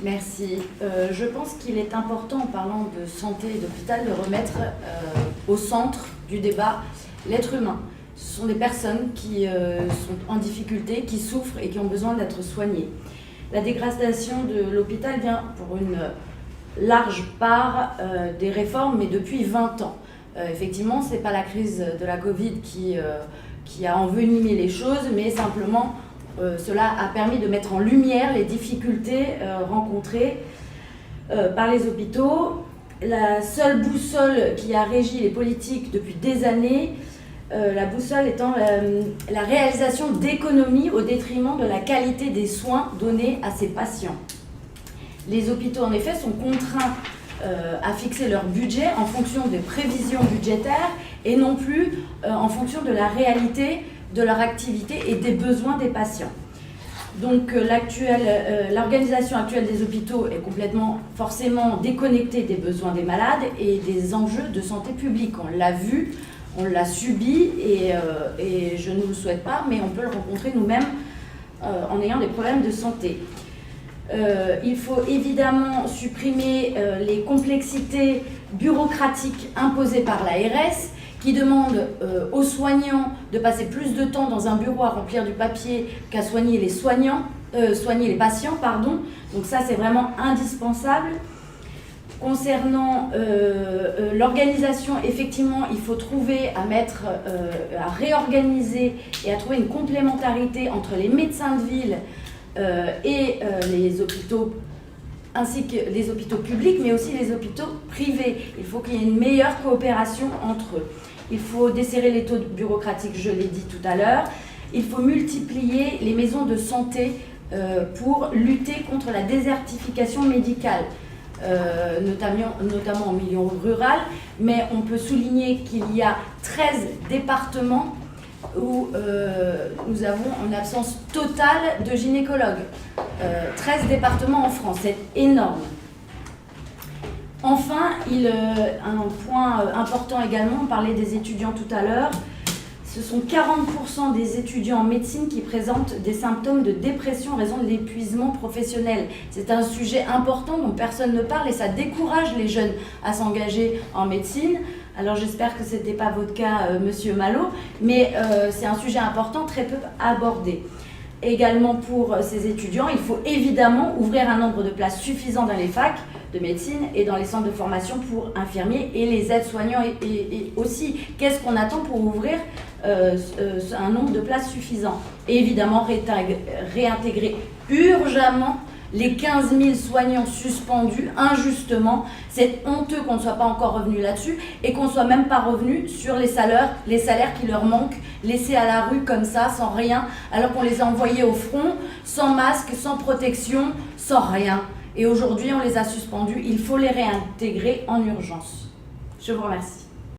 Merci. Je pense qu'il est important, en parlant de santé et d'hôpital, de remettre au centre du débat l'être humain. Ce sont des personnes qui sont en difficulté, qui souffrent et qui ont besoin d'être soignées. La dégradation de l'hôpital vient pour une large part des réformes, mais depuis 20 ans. Effectivement, ce n'est pas la crise de la Covid qui a envenimé les choses, mais simplement cela a permis de mettre en lumière les difficultés rencontrées par les hôpitaux. La seule boussole qui a régi les politiques depuis des années, la boussole étant la réalisation d'économies au détriment de la qualité des soins donnés à ces patients. Les hôpitaux, en effet, sont contraints à fixer leur budget en fonction des prévisions budgétaires et non plus en fonction de la réalité de leur activité et des besoins des patients. Donc l'organisation actuelle des hôpitaux est complètement, forcément déconnectée des besoins des malades et des enjeux de santé publique. On l'a vu, on l'a subi et je ne vous le souhaite pas, mais on peut le rencontrer nous-mêmes en ayant des problèmes de santé. Il faut évidemment supprimer les complexités bureaucratiques imposées par l'ARS qui demandent aux soignants de passer plus de temps dans un bureau à remplir du papier qu'à soigner les patients. Donc ça, c'est vraiment indispensable. Concernant l'organisation, effectivement, il faut trouver à réorganiser et à trouver une complémentarité entre les médecins de ville et les hôpitaux, ainsi que les hôpitaux publics, mais aussi les hôpitaux privés. Il faut qu'il y ait une meilleure coopération entre eux. Il faut desserrer les taux bureaucratiques, je l'ai dit tout à l'heure. Il faut multiplier les maisons de santé pour lutter contre la désertification médicale, notamment en milieu rural. Mais on peut souligner qu'il y a 13 départements où nous avons une absence totale de gynécologues. 13 départements en France, c'est énorme. Enfin, un point important également, on parlait des étudiants tout à l'heure, ce sont 40% des étudiants en médecine qui présentent des symptômes de dépression en raison de l'épuisement professionnel. C'est un sujet important dont personne ne parle et ça décourage les jeunes à s'engager en médecine. Alors j'espère que ce n'était pas votre cas, Monsieur Malo, mais c'est un sujet important, très peu abordé. Également pour ces étudiants, il faut évidemment ouvrir un nombre de places suffisant dans les facs de médecine et dans les centres de formation pour infirmiers et les aides-soignants et aussi. Qu'est-ce qu'on attend pour ouvrir un nombre de places suffisant? Et évidemment réintégrer urgemment les 15 000 soignants suspendus injustement. C'est honteux qu'on ne soit pas encore revenu là-dessus et qu'on ne soit même pas revenu sur les salaires qui leur manquent, laissés à la rue comme ça, sans rien, alors qu'on les a envoyés au front, sans masque, sans protection, sans rien. Et aujourd'hui, on les a suspendus. Il faut les réintégrer en urgence. Je vous remercie.